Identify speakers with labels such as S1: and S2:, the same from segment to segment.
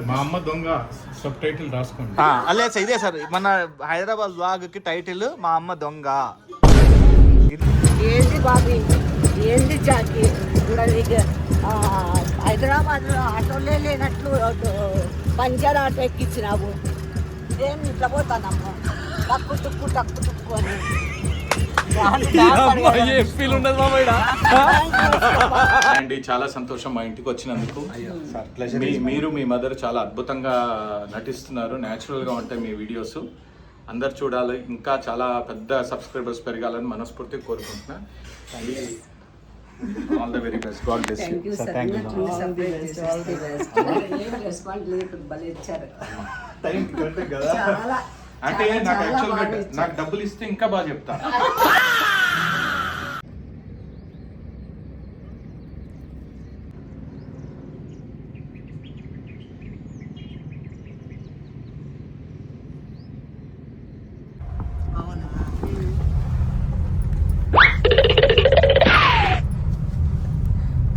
S1: మా అమ్మ దొంగ సబ్ టైటిల్ రాసుకోండి.
S2: అలే సార్, ఇదే సార్ మన హైదరాబాద్ బ్లాగ్ కి టైటిల్ మా అమ్మ దొంగ.
S3: ఏంది బాబీ, ఏంది జాకి హైదరాబాద్ లో ఆటోలే లేనట్లు పంచర్ ఆటో ఎక్కించినావు. ఏం ఇట్లా పోతానమ్మా టక్కు టుక్కు టక్కు టుక్కు అని.
S1: అండి చాలా సంతోషం మా ఇంటికి వచ్చినందుకు. మీరు మీ మదర్ చాలా అద్భుతంగా నటిస్తున్నారు. న్యాచురల్ గా ఉంటాయి మీ వీడియోస్, అందరు చూడాలి. ఇంకా చాలా పెద్ద సబ్స్క్రైబర్స్ పెరగాలని మనస్ఫూర్తిగా కోరుకుంటున్నా. All the very best. God bless you. అంటే నాకు యాక్చువల్గా నాకు డబ్బులు ఇస్తే ఇంకా బాగా చెప్తా.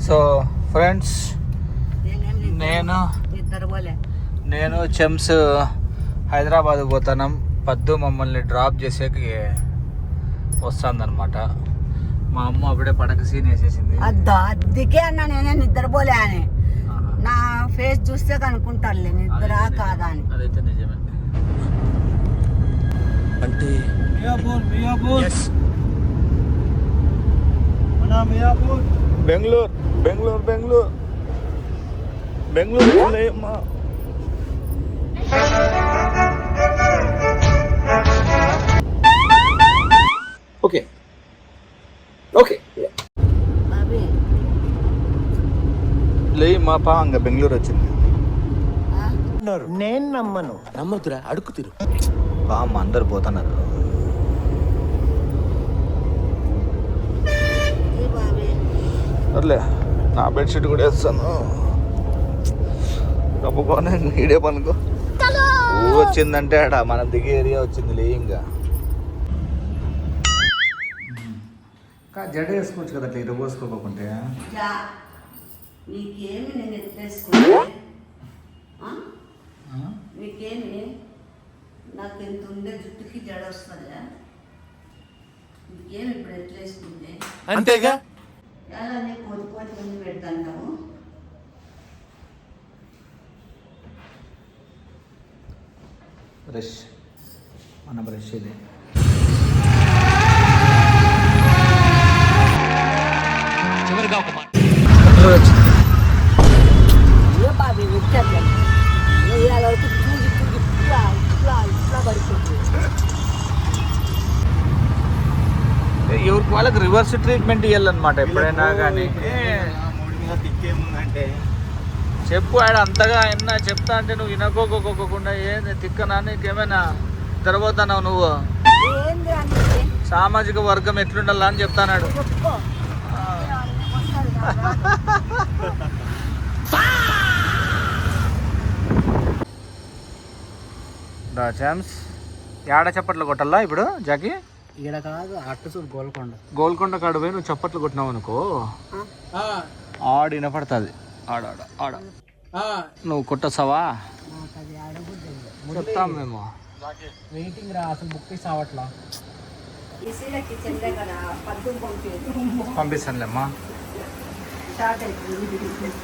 S2: సో ఫ్రెండ్స్, నేను చెమ్స్ హైదరాబాద్ పోతాను. పద్దు మమ్మల్ని డ్రాప్ చేసేకి వస్తుందన్నమాట. మా అమ్మ అప్పుడే పడక సీన్ వేసేసింది.
S3: అందుకే అన్న నేనే నిద్రపోలే అని. నా ఫేస్ చూస్తే కనుక్కుంటారులే నిద్ర కాదా అని.
S2: అదైతే నిజమే. అంటే బెంగళూరు బెంగళూరు బెంగళూరు బెంగళూరు అమ్మా. ఓకే ఓకే లే మా పా అంగ బెంగళూరు వచ్చింది.
S4: నేను నమ్మను. నమ్మదురా, అడుగు తీరు.
S2: బా అమ్మ అందరు పోతున్నారు. అట్లే నా బెడ్షీట్ కూడా వేస్తాను. కప్పుకొని నీడే పనుకో. ఊరు వచ్చిందంటే ఆడ మన దిగే ఏరియా వచ్చింది లే. ఇంకా జడ వేసుకోవచ్చు కదా అట్లా ఇరగోసుకోకుంటే.
S3: నీకేమి నేను ఎత్తేసుకుంటే నీకేమి నాకు ఎంత ఉండే జుట్టుకి జడ వస్తుందా? నీకేమి ఇప్పుడు ఎట్లేసుకుంటే
S4: అంతేగా.
S3: ఎలా నీకు కొద్ది కొద్ది ముందు పెడతాను.
S2: బ్రష్ మన బ్రష్ ఇది.
S3: బాబీ వచ్చాను ఇవాళ వరకు చూసి చూసి ఇట్లా ఇట్లా ఇట్లా పడిపోతుంది.
S2: ఎవరికి వాళ్ళకి రివర్స్ ట్రీట్మెంట్ ఇవ్వాలన్నమాట ఎప్పుడైనా కానీ.
S4: అంటే
S2: చెప్పు ఆడ అంతగా అయినా చెప్తా అంటే నువ్వు వినకోకోకుండా ఏంది తిక్కనా? నీకేమైనా తెరబోతున్నావు నువ్వు?
S3: ఏంది అంటే
S2: సామాజిక వర్గం ఎట్లుండాలా అని చెప్తాన్నాడు.
S3: చెప్పుకో
S2: ఛాన్స్ ఏడ చప్పట్లు కొట్టాలా ఇప్పుడు జాకి?
S4: ఇక్కడ కాదు, అట్టు చూడు గోల్కొండ.
S2: గోల్కొండ కాడ పోయి నువ్వు చప్పట్లు కొట్టినావు అనుకో, ఆడ వినపడుతుంది. ఆడ ఆడ ఆడ నువ్వు కొట్టొస్తావా? చెప్తాం మేము.
S4: వెయిటింగ్ రా, అసలు బుక్ ఇస్తావట్లా.
S2: పంపిస్తానులేమ్మా.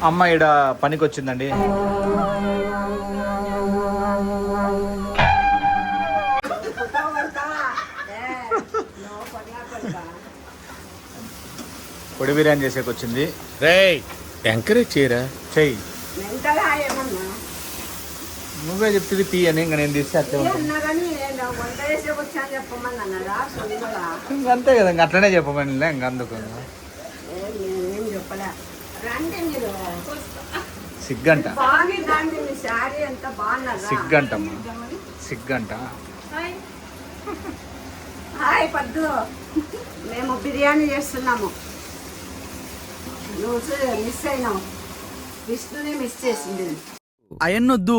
S2: అమ్మ ఈడ పనికి వచ్చిందండి. పొడి బిర్యానీ చేసేకి వచ్చింది.
S4: రేయ్ ఎంకరేజ్ చేయరా.
S2: చెయ్యి నువ్వే చెప్తుంది పీ అని. ఇంకా నేను తీస్తే అట్లే ఇంక అంతే కదా, ఇంక అట్లనే చెప్పమని ఇంక అందుకు సిగ్గంట సిగ్గంటమ్మా సిగ్గంట.
S3: హాయ్ పద్దు, మేము బిర్యానీ చేస్తున్నాము. నువ్వు మిస్ అయినావు. విష్ణుని మిస్ చేసింది.
S5: అయన్నొద్దు,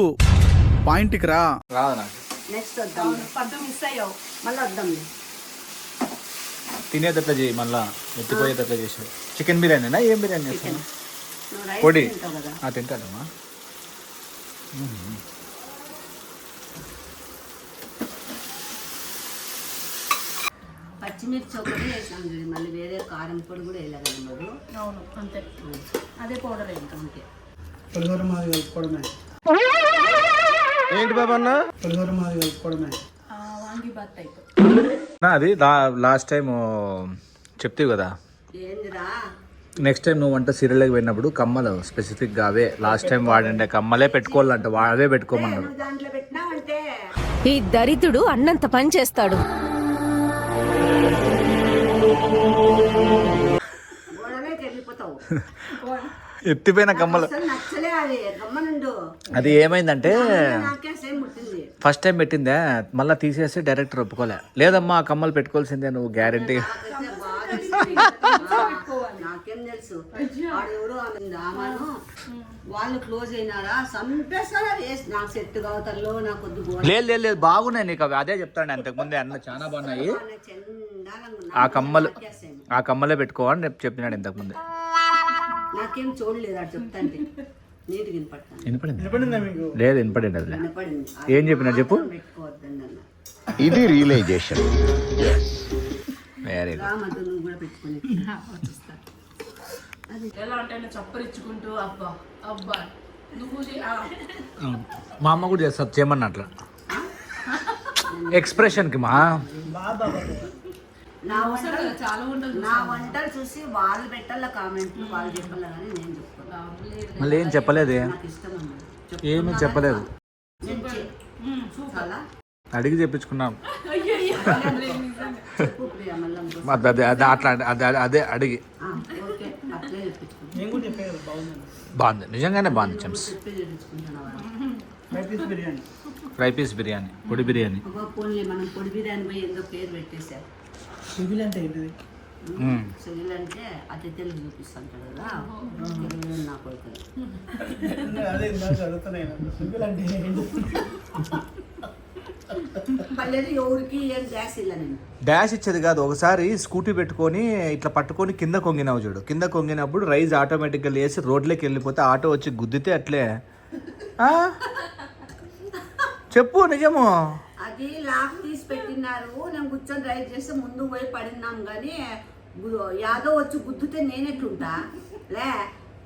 S5: పాయింట్కి రా.
S2: రాదు నాకు.
S3: నెక్స్ట్ వద్దాం. పద్దు మిస్ అయ్యావు, మళ్ళీ వద్దాం.
S2: తినేటట్లా చేయి, మళ్ళా ఎత్తిపోయేటట్లా చేసావు. చికెన్ బిర్యానీనా ఏం బిర్యానీ చేస్తాను?
S3: నువ్వు రైస్
S2: పొడి
S3: తింటావు కదా.
S2: తింటానమ్మా.
S3: పచ్చిమిర్చి ఒకటి వేసాం చూడు, మళ్ళీ వేరే కారం పొడి కూడా వేయలేదు.
S6: అవును అంతే, అదే పౌడర్ ఇంకా
S3: అంతే.
S4: పులిహోర మాది కలుపుకోవడమే.
S2: ఏంటి బాబా అన్న?
S4: పులిహోర మాది కలుపుకోవడమే.
S6: వాంగి బాత్ టైప్.
S2: అది లాస్ట్ టైం చెప్తావు కదా,
S3: ఏందిరా
S2: నెక్స్ట్ టైం నువ్వు వంట సీరియల్కి వెళ్ళినప్పుడు కమ్మలు స్పెసిఫిక్గా అవే లాస్ట్ టైం వాడంటే కమ్మలే పెట్టుకోవాలంట, అవే పెట్టుకోమన్నారు.
S3: నువ్వు దాంట్లో పెట్టినావంటే
S7: ఈ దరిద్రుడు అన్నంత పని చేస్తాడు.
S3: గోడలోకి వెళ్ళిపోతావు.
S2: ఎత్తిపోయిన కమ్మలు.
S3: అసలు నచ్చలే అది గమ్మనుండు.
S2: అది ఏమైందంటే
S3: నాకే సేమ్ ముట్టింది.
S2: ఫస్ట్ టైం పెట్టిందే, మళ్ళీ తీసేసి డైరెక్టర్ ఒప్పుకోలే. లేదమ్మా ఆ కమ్మలు పెట్టుకోవాల్సిందే నువ్వు, గ్యారెంటీ.
S3: నాకేం తెలుసు వాడు ఎవరో ఆమెను వాళ్ళు క్లోజ్ అయినారా సంపేస్తారా నాకు సెట్ కావతల్లో నాకు వద్దు.
S2: లేదు బాగున్నాయి నీకు అవి, అదే చెప్తాను అంతకుముందే అన్న చాలా బాగున్నాయి ఆ కమ్మలే పెట్టుకోవని చెప్పినాడు ఇంతకుముందే.
S3: నాకేం చూడలేదు అది చెప్తాంటే నీటి వినపడతాను.
S4: వినపడిందా మీకు?
S2: లేదు వినపడింది అది.
S3: వినపడింది.
S2: ఏం చెప్పినాడు చెప్పు.
S3: పెట్టుకోవద్దండి అన్న.
S8: ఇది రియలైజేషన్.
S2: వెరీ
S3: రామతో నువ్వు కూడా పెట్టుకుని
S6: ఎలా అంటే చప్పరిచ్చుకుంటూ అబ్బా అబ్బా నువ్వు
S2: మా అమ్మ కూడా చేస్తారు చేయమని అట్లా ఎక్స్ప్రెషన్కి మా
S3: నా వంట
S6: చాలా ఉంటుంది.
S3: నా వంటలు చూసి వాళ్ళు పెట్టాల కామెంట్లు వాళ్ళు చెప్పాల కానీ నేను చెప్తాను.
S2: మళ్ళీ ఏం చెప్పలేదే,
S3: నాకు ఇష్టం అన్నమాట.
S2: ఏమీ చెప్పలేదు.
S3: చాలా
S2: అడిగి చెప్పించుకున్నాం.
S3: చెప్పు ప్రియ మళ్ళీ ఇంకో-
S2: అదే అదే అట్లా అదే అడిగి
S3: ఓకే అట్లే చెప్పించుకుంటాను.
S4: నేను కూడా చెప్పే కదా బాగుందని.
S2: బాగుంది, నిజంగానే బాగుంది. చెమ్స్
S3: చెప్పి చెప్పించుకుంటున్నావా?
S4: బిర్యానీ.
S2: ఫ్రై పీస్ బిర్యానీ, పొడి బిర్యానీ.
S3: ఒక పోన్లే మనం పొడి బిర్యానీ పోయి ఎంతో పేరు పెట్టేశారు.
S4: సివిల్ అంటే ఏంటిది?
S3: సివిల్ అంటే అతి తెలుగు చూపిస్తుంటాడు కదా, తెలుగు నాకు అవుతుంది.
S4: అదే ఇందాక అడుగుతున్నాయి. సివిల్ అంటే ఏంటి?
S3: మళ్ళీ ఎవరికి ఏం గ్యాస్ ఇలా నేను
S2: డాష్ ఇచ్చేది కాదు. ఒకసారి స్కూటీ పెట్టుకొని ఇట్లా పట్టుకొని కింద కొంగినావు చూడు, కింద కొంగినప్పుడు రైజ్ ఆటోమేటిక్గా లేసి రోడ్లోకి వెళ్ళిపోతే ఆటో వచ్చి గుద్దితే అట్లే. చెప్పు నిజము.
S3: అది లాక్ తీసి పెట్టినారు. నేను కూర్చొని డ్రైవ్ చేస్తే ముందు పోయి పడినాం కానీ యాదో వచ్చి గుద్దుతే నేనెట్లుంటా లే.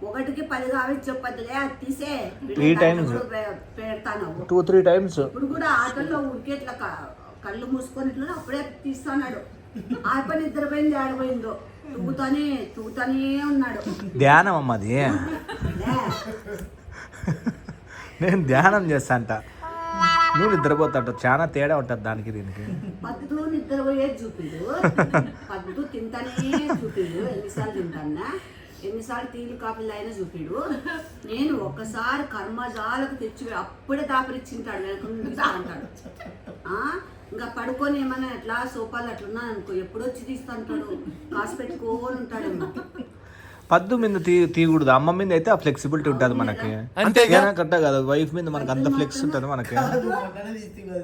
S3: 1కి 10 కావాలి చెప్పదులే, అది తీసే
S2: 3 times
S3: పెడతాను.
S2: 2-3 times.
S3: ఇప్పుడు కూడా ఆటోలో ఉడికే ఇట్లా కళ్ళు మూసుకొని ఇట్లా అప్పుడే తీస్తున్నాడు. ఆ పని నిద్రపోయింది, ఆడిపోయిందో తూగుతానే ఉన్నాడు.
S2: ధ్యానం అమ్మది.
S3: లే.
S2: నేను ధ్యానం చేస్తా అంట, నువ్వు నిద్రపోతాంట. చాలా తేడా ఉంటుంది దానికి దీనికి.
S3: పద్దు నిద్రపోయేది చూపిడు, పద్దు తింటానే చూపిడు. ఎన్నిసార్లు తింటానా, ఎన్నిసార్లు టీలు కాఫీలు అయినా చూపిడు. నేను ఒక్కసారి కర్మజాలకు తెచ్చి అప్పుడే దాపరిచ్చింటాడు, వెనక నుంచి అంటాడు. ఇంకా పడుకొని ఏమన్నా ఎట్లా సోఫాలు అట్లున్నా అనుకో ఎప్పుడు వచ్చి తీస్తుంటాడు, కాసు పెట్టుకొని ఉంటాడేమో.
S2: పద్దు మీద తీయకూడదు, అమ్మ మీద అయితే ఆ ఫ్లెక్సిబిలిటీ ఉంటుంది మనకి. కరెక్ట్ కదా, వైఫ్ మీద మనకి అంత ఫ్లెక్స్ ఉంటుంది మనకి.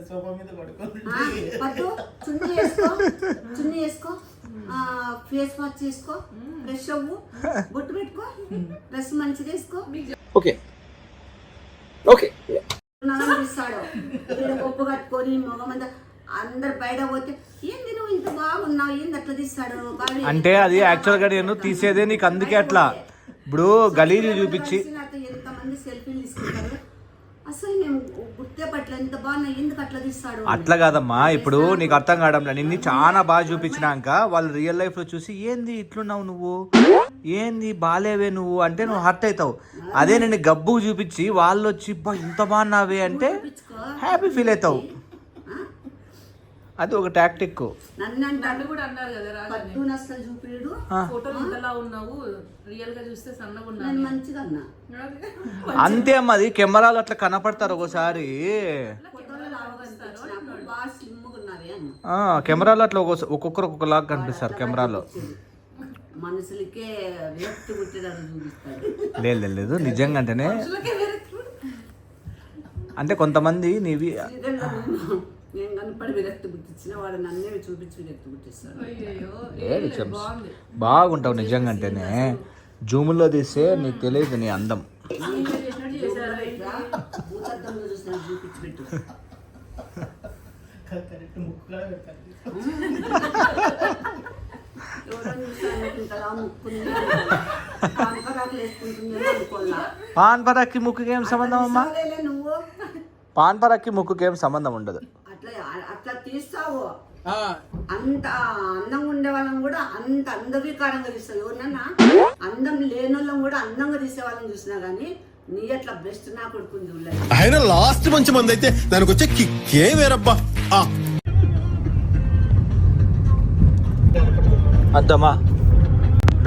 S4: సోఫా మీద పడుకోండి.
S3: పద్దు చున్నీ వేసుకో, ఫేస్ వాష్ చేసుకో, ఫ్రెష్ అవ్వు, బొట్టు పెట్టుకో, డ్రెస్ మంచిగా వేసుకో.
S2: ఓకే
S3: ఇస్తాడు గొప్ప కట్టుకొని మొగమంద అందరు బయట పోతే ఏంది నువ్వు ఇంత బాగున్నావు ఏంది అట్లా తీస్తాడు.
S2: అంటే అది యాక్చువల్గా నేను తీసేదే నీకు, అందుకే అట్లా. ఇప్పుడు గలీజు చూపించి
S3: ఎంతమంది సెల్ఫీలు తీసుకుంటారు, అసలు మేము గుర్తే పట్ల ఎంత బాగున్నా ఎందుకు అట్లా తీస్తాడు.
S2: అట్లా కాదమ్మా, ఇప్పుడు నీకు అర్థం కావడంలే. నిన్ను చాలా బాగా చూపించినాక వాళ్ళు రియల్ లైఫ్ లో చూసి ఏంది ఇట్లున్నావు నువ్వు, ఏంది బాలేవే నువ్వు అంటే నువ్వు హర్ట్ అవుతావు. అదే నేను గబ్బు చూపించి వాళ్ళు వచ్చి ఇంత బాగున్నావే అంటే హ్యాపీ ఫీల్ అవుతావు. అది ఒక టాక్టిక్.
S3: నన్ను
S6: కూడా అన్నారు కదా
S3: పద్దు నష్టలు చూపిడు,
S6: ఫోటోలు ఇంతలా ఉన్నావు, రియల్ గా చూస్తే సన్నగా ఉన్నావు.
S3: నేను మంచిగా అన్నా.
S2: అంతే అమ్మ, అది కెమెరాలు అట్లా కనపడతారు ఒకసారి.
S3: ఫోటోలో బాగా స్లిమ్గా ఉన్నావే అన్న.
S2: కెమెరాలో అట్లా ఒక్కొక్కరు ఒక్కొక్కలాగా కనిపిస్తారు కెమెరాలో.
S3: మనుషులకే వ్యక్తి పుట్టేటట్టు చూపిస్తాడు.
S2: లేదు నిజంగా అంటేనే. అంటే కొంతమంది నీవి
S3: నేను కనపడి విరక్తి పుట్టించిన వాడు నన్నే చూపించి విరక్తి పుట్టిస్తాడు.
S2: బాగుంటావు నిజంగా అంటేనే. జూముల్లో తీస్తే నీకు తెలియదు నీ అందం.
S3: భూతత్వంలో చూసిన చూపించి పెట్టు.
S4: కరెక్ట్ ముక్కు కూడా పెట్టాలి.
S3: ఎవరైనా చూస్తే అనుకుంటారా ముక్కుంది కాంకరాకులు వేసుకుంటుందేమో అనుకోలా.
S2: పాన్ పరాక్కి ముక్కుకి ఏం సంబంధం అమ్మా?
S3: తీస్తావులేలే నువ్వు
S2: పాన్ పరాక్కి ముక్కుకి ఏం సంబంధం ఉండదు.
S3: అట్లా తీస్తావు. అంత అందంగా ఉండే వాళ్ళని కూడా అంత అందవికారంగా తీస్తావు. ఎవరినన్నా అందం లేని వాళ్ళని కూడా అందంగా తీసే వాళ్ళని చూసినా గానీ నీ అట్లా బెస్ట్ నా కొడుకుని చూడలేదు.
S9: ఆయన లాస్ట్ మంచి మంది అయితే దానికి వచ్చే కిక్కే వేరబ్బా.
S2: అద్దమ్మా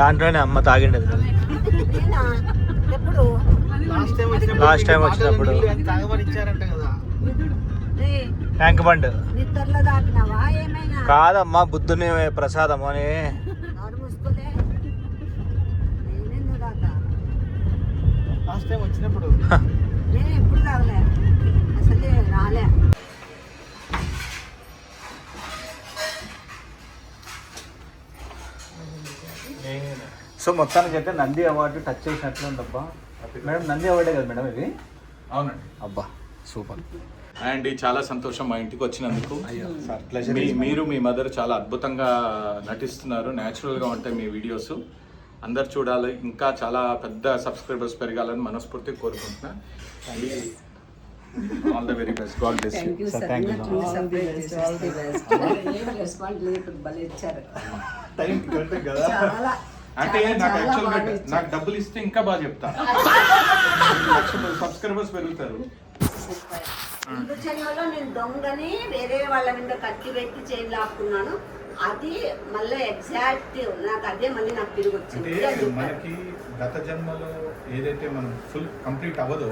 S2: దాంట్లోనే అమ్మ తాగిండేది
S3: నేనా? ఎప్పుడు?
S2: లాస్ట్ టైం వచ్చినప్పుడు
S4: తాగమని ఇచ్చారంట కదా.
S2: ట్యాంక్ బండ్
S3: నిద్రలో దాటినావా ఏమైనా?
S2: కాదమ్మా బుద్ధుని ప్రసాదం అని.
S3: ఎవరు మూసుకోలే నేనెందుకు తాగుతా?
S4: లాస్ట్ టైం వచ్చినప్పుడు
S3: నేను ఎప్పుడు తాగలే అసలే రాలే.
S2: సో మొత్తానికి అయితే నంది అవార్డు టచ్ చేసినట్లు ఉందబ్బా. మేడం నంది అవార్డే కదా మేడం ఇది?
S1: అవునండి.
S2: అబ్బా సూపర్.
S1: అండ్ చాలా సంతోషం మా ఇంటికి వచ్చినందుకు. మీరు మీ మదర్ చాలా అద్భుతంగా నటిస్తున్నారు. న్యాచురల్గా ఉంటాయి మీ వీడియోస్. అందరు చూడాలి. ఇంకా చాలా పెద్ద సబ్స్క్రైబర్స్ పెరగాలని మనస్ఫూర్తిగా కోరుకుంటున్నా. All the very best. God bless you. అంటే నాకు యాక్చువల్గా నాకు డబ్బులు ఇస్తే ఇంకా బాగా చెప్తా. 1,00,000 సబ్స్క్రైబర్స్ పెరుగుతారు.
S3: ముందు జన్మలో నేను దొంగని వేరే వాళ్ళ మీద కత్తి పెట్టి చైన్ లాక్కున్నాను. అది మళ్ళీ ఎగ్జాక్ట్ నాకు అదే మళ్ళీ నాకు తిరిగి వచ్చింది.
S1: అంటే మనకి గత జన్మలో ఏదైతే మనం ఫుల్ కంప్లీట్ అవ్వదో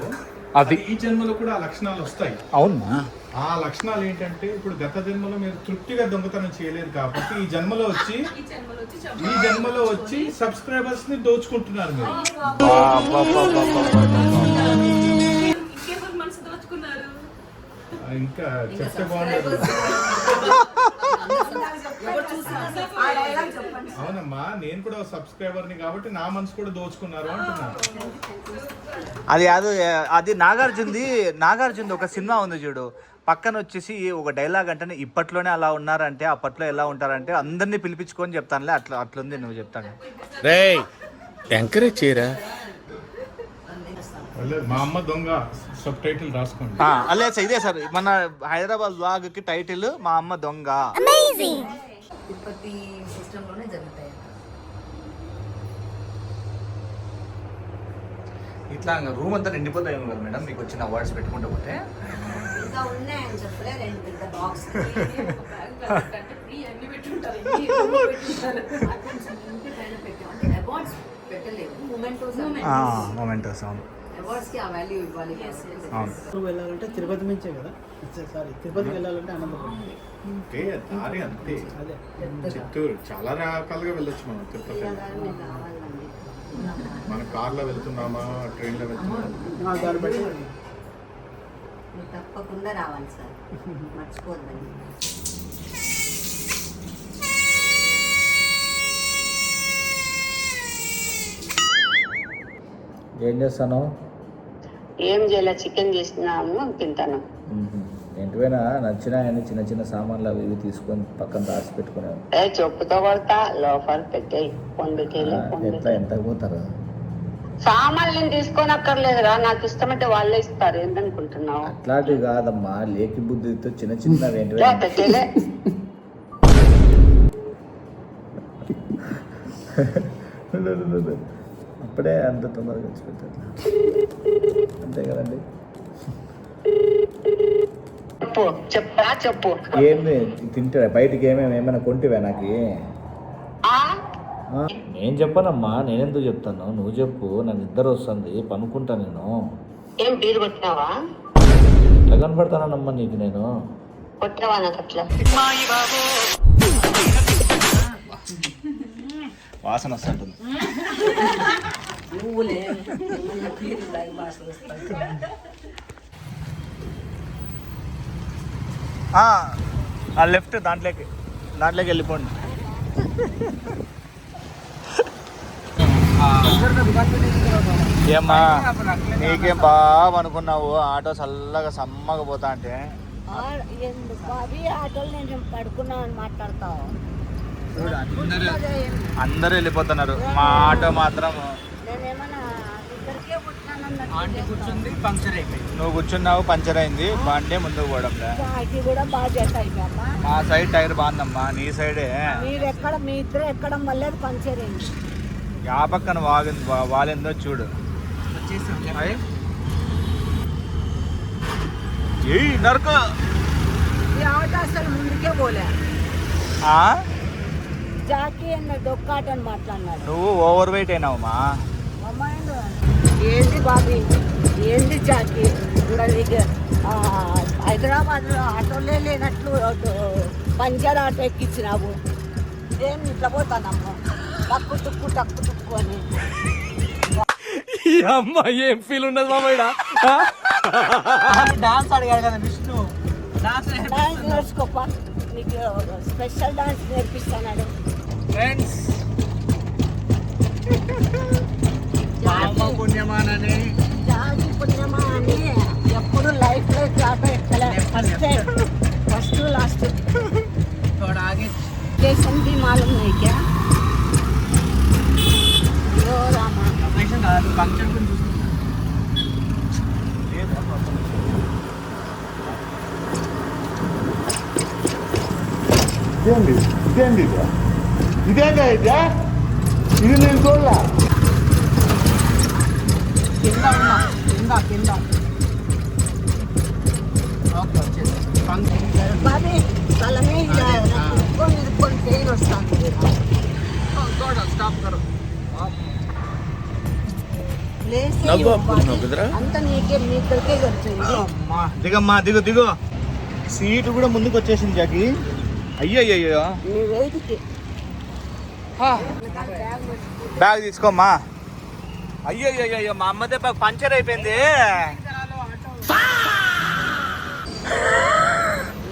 S1: అది ఈ జన్మలో కూడా ఆ లక్షణాలు వస్తాయి.
S2: అవునా?
S1: ఆ లక్షణాలు ఏంటంటే ఇప్పుడు గత జన్మలో మీరు తృప్తిగా దొంగతనం చేయలేరు కాబట్టి ఈ జన్మలో వచ్చి సబ్స్క్రైబర్స్ ని దోచుకుంటున్నారు మీరు.
S6: మనసు దోచుకున్నారు.
S1: ఇంకా చెప్తే బాగుండదు. అవునమ్మా, నేను కూడా సబ్స్క్రైబర్ ని కాబట్టి నా మనసు కూడా దోచుకున్నారు అంటున్నాను.
S2: అది నాగార్జునది ఒక సినిమా ఉంది చూడు. పక్కన వచ్చేసి ఒక డైలాగ్ అంటే ఇప్పట్లోనే అలా ఉన్నారంటే అప్పట్లో ఎలా ఉంటారంటే అందరినీ పిలిపించుకొని చెప్తానులే. అట్లుంది నువ్వు చెప్తాను.
S9: రేయ్ ఎంకరేజ్ చేయరా.
S1: మా అమ్మ దొంగ సబ్ టైటిల్ రాసుకోండి.
S2: అలే ఇదే సార్ మన హైదరాబాద్ బ్లాగ్ కి టైటిల్ మా అమ్మ దొంగ.
S6: తిరుపతి సిస్టంలోనే జరుగుతాయి.
S2: ఇట్లా రూమ్ అంతా నిండిపోతాయి కదా మేడం మీకు వచ్చిన అవార్డ్స్ పెట్టుకుంటూ పోతే?
S3: ఇంకా ఉన్నాయని చెప్పలే 2 పెద్ద బాక్స్
S6: అవార్డ్స్ పెట్టలేవు.
S2: మొమెంటోస్. అవును
S6: అవార్డ్స్ కి ఆ వాల్యూ ఇవ్వాలి.
S2: అవును.
S4: వెళ్ళాలంటే తిరుపతి నుంచే కదా. సారీ తిరుపతికి వెళ్ళాలంటే అనంతపురం.
S1: ఓకే, దారి అంతే.
S4: అదే
S1: చిత్తూరు చాలా రకాలుగా వెళ్ళొచ్చు మనం. తిరుపతి
S3: కావాలండి.
S1: మన కార్లో వెళ్తున్నామా, ట్రైన్లో వెళ్తున్నామా?
S4: దాన్ని బట్టి
S3: మీరు తప్పకుండా రావాలి సార్, మర్చిపోద్దండి.
S2: ఏం చేస్తాను?
S3: ఏం చేయాలి, చికెన్ చేసినాము తింటాను.
S2: ఏంటివైనా నచ్చినాయని చిన్న చిన్న సామాన్లు అవి ఇవి తీసుకొని పక్కన రాసి పెట్టుకున్నాను.
S3: చెప్పుతో కొడతా లోపల పెట్టేయి.
S2: ఎట్లా ఎంత పోతారు?
S3: సామాన్లు నేను తీసుకొని అక్కర్లేదురా, నాకు ఇష్టమైతే వాళ్ళే ఇస్తారు. ఏంటనుకుంటున్నావు?
S2: అట్లాంటివి కాదమ్మా, లేకి బుద్ధితో చిన్న చిన్నవి ఏంటి
S3: పెట్టేలే.
S2: అప్పుడే అంత తొందరగా వచ్చి పెట్టారు. అంతే కదండి.
S3: చెప్పు.
S2: ఏంది తింటా బయటికి ఏమైనా కొంటివా నాకు? నేను చెప్పనమ్మా, నేనెందుకు చెప్తాను? నువ్వు చెప్పు. నాకు నిద్ర వస్తుంది, పనుకుంటా. నేను
S3: ఏం బీరు కొట్టినావా?
S2: ఎట్లా కనపడతానమ్మా నీకు? నేను
S3: కొట్టినావా? నాకు అట్లా
S2: వాసన వస్తుంటుంది. ఆ లెఫ్ట్ దాంట్లోకి వెళ్ళిపోండి. ఏమ్మా నీకేం బాగా అనుకున్నావు ఆటో చల్లగా సమ్మగా పోతా అంటే
S3: ఎందుకు బాబీ ఆటోలు నేను పడుకున్నావు అని మాట్లాడతావు.
S2: అందరూ వెళ్ళిపోతున్నారు, మా ఆటో మాత్రం
S3: నేనేమన్నా ఇద్దరికే
S2: నువ్వు కూర్చున్నావు, పంచర్ అయింది, బండే ముందుకు పోవడంలే.
S3: కూడా బాగా చేస్తాయి అమ్మా.
S2: మా సైడ్ టైర్ బాగుందమ్మా, నీ సైడే
S3: మీరు ఎక్కడ మీ ఇద్దరు ఎక్కడం వల్ల అది పంచర్ అయింది.
S2: ఆ పక్కన వాలిందో చూడు. నరక
S3: ఈ ఆటో అసలు ముందుకే పోలే. జాకీ అన్న దొక్కాట అని మాట్లాడినాడు.
S2: నువ్వు ఓవర్ వెయిట్ అయినావమ్మా.
S3: ఏంది బాబీ, ఏంది జాకీ, ఇంకా నీకు హైదరాబాద్లో ఆటోలే లేనట్లు పంచర్ ఆటో ఎక్కించినావు. ఏం ఇట్లా పోతానమ్మా, టక్కు తుక్కు టక్కు తుక్కు అని.
S2: అమ్మ ఏం ఫీల్ ఉన్నది మామ డాన్స్ అడిగాడు కదా విష్ణు.
S3: డాన్స్ నేర్చుకోపా, నీకు స్పెషల్ డాన్స్ నేర్పిస్తున్నాడు.
S2: ఫ్రెండ్స్ పుణ్యమానని
S3: జాకి పుణ్యమా అని ఎప్పుడు లైఫ్ లో ఆటో ఎక్కలే. ఫస్ట్ లాస్ట్ स्टेशन भी मालूम नहीं क्या? यो रामा
S9: ఇదేగా ఇది నేను చూడలా.
S4: కింద
S3: బాబీ తల మీద కొన్ని పెయిన్ వస్తుంది. అంత నీకే మీ ఇద్దరికే వచ్చింది.
S2: దిగమ్మా, దిగు దిగు. సీటు కూడా ముందుకు వచ్చేసింది జాకి. అయ్యో
S3: నీ వెయిట్కి
S2: బ్యాగ్ తీసుకోమ్మా. అయ్యో మా అమ్మదే బ్యాగ్ పంచర్ అయిపోయింది.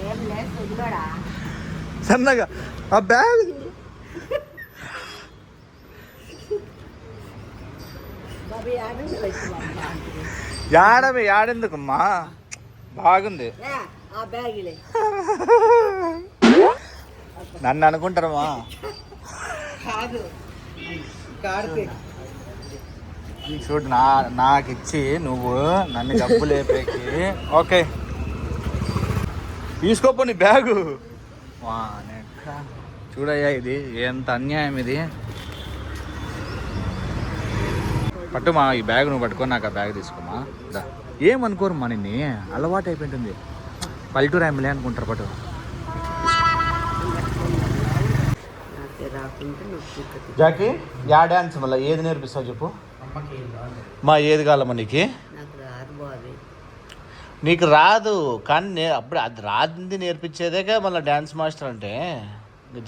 S3: ఏం లేదు వదిలేడా
S2: సన్నగా ఆ బ్యాగ్
S3: బాబీ ఆడండి
S2: యాడెందుకమ్మా, బాగుంది.
S3: ఆ బ్యాగులే
S2: నన్ను అనుకుంటారమ్మా. చూడు నాకు ఇచ్చి నువ్వు నన్ను డబ్బు లేపేకి. ఓకే తీసుకోపో నీ బ్యాగు. చూడయ్యా, ఇది ఎంత అన్యాయం ఇది. పట్టు మా ఈ బ్యాగ్, నువ్వు పట్టుకో, నాకు ఆ బ్యాగ్ తీసుకోమా. ఏమనుకోరు మా నిన్ను, అలవాటు అయిపోయింటుంది. పల్లెటూరు ఎమ్మెల్యే అనుకుంటారు. పట్టు. జాకి యా డ్యాన్స్ మళ్ళీ ఏది నేర్పిస్తావు చెప్పు మా. ఏది కావాలమ్మా నీకు? నీకు రాదు కానీ అప్పుడు అది రాంది నేర్పించేదేగా మళ్ళీ డ్యాన్స్ మాస్టర్ అంటే.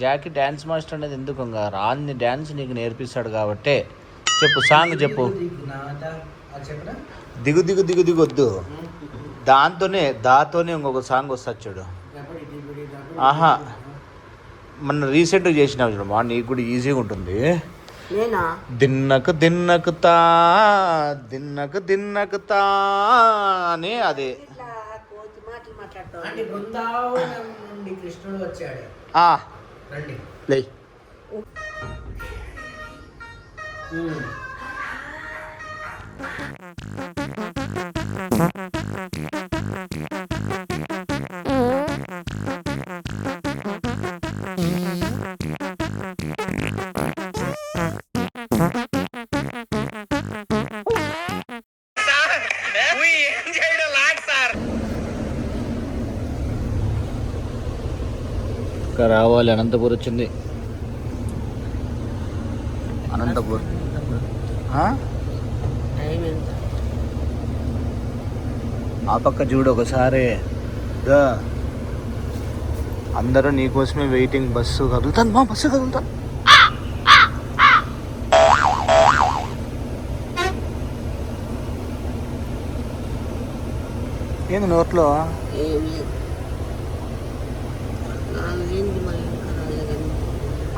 S2: జాకి డ్యాన్స్ మాస్టర్ అనేది ఎందుకు, రాంది డ్యాన్స్ నీకు నేర్పిస్తాడు కాబట్టే. చెప్పు, సాంగ్ చెప్పు. దిగు దిగు దిగు దిగు వద్దు, దాంతోనే ఇంకొక సాంగ్ వస్తుంది చూడు. ఆహా, మన రీసెంట్గా చేసినావు చూడు మా, నీకు కూడా ఈజీగా ఉంటుంది. దిన్నకు దిన్నకు అని అదే.
S4: బృందావనం నుండి కృష్ణుడు వచ్చాడు. రండి
S2: లే. రావాలి, అనంతపూర్ వచ్చింది. అనంతపూర్ ఆ పక్క చూడు ఒకసారి. అందరూ నీకోసమే వెయిటింగ్. బస్సు కదులుతాను మా, బస్సు కదులుతాను. ఏంది నోట్లో?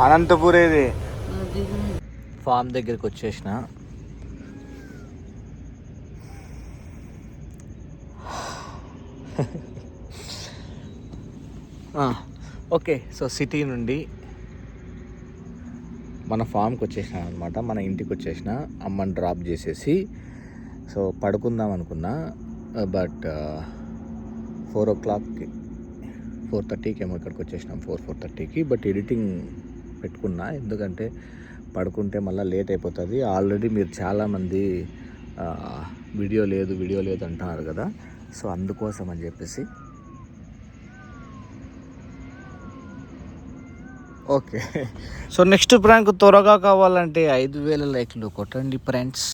S2: అనంతపూర్ ఏది? ఫామ్ దగ్గరికి వచ్చేసిన. ఓకే, సో సిటీ నుండి మన ఫామ్కి వచ్చేసిన అనమాట, మన ఇంటికి వచ్చేసిన అమ్మని డ్రాప్ చేసేసి. సో పడుకుందాం అనుకున్నా, బట్ 4:00కి 4:30కి ఏమో ఇక్కడికి వచ్చేసినాం, 4:30కి. బట్ ఎడిటింగ్ పెట్టుకున్నా, ఎందుకంటే పడుకుంటే మళ్ళీ లేట్ అయిపోతుంది. ఆల్రెడీ మీరు చాలామంది వీడియో లేదు అంటున్నారు కదా, సో అందుకోసం అని చెప్పేసి. ఓకే, సో నెక్స్ట్ ప్రాంక్ త్వరగా కావాలంటే 5,000 లైక్లు కొట్టండి ఫ్రెండ్స్.